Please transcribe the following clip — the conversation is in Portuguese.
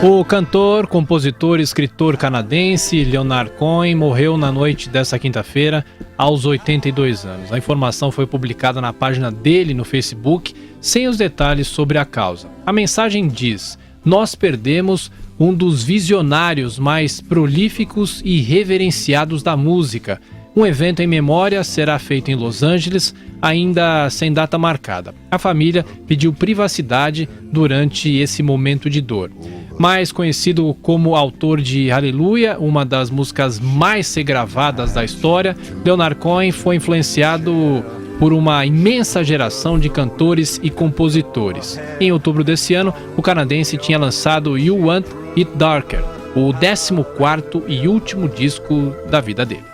O cantor, compositor e escritor canadense Leonard Cohen morreu na noite desta quinta-feira, aos 82 anos. A informação foi publicada na página dele no Facebook, sem os detalhes sobre a causa. A mensagem diz: "Nós perdemos um dos visionários mais prolíficos e reverenciados da música. Um evento em memória será feito em Los Angeles, ainda sem data marcada. A família pediu privacidade durante esse momento de dor." Mais conhecido como autor de Hallelujah, uma das músicas mais regravadas da história, Leonard Cohen foi influenciado por uma imensa geração de cantores e compositores. Em outubro desse ano, o canadense tinha lançado You Want It Darker, o 14º e último disco da vida dele.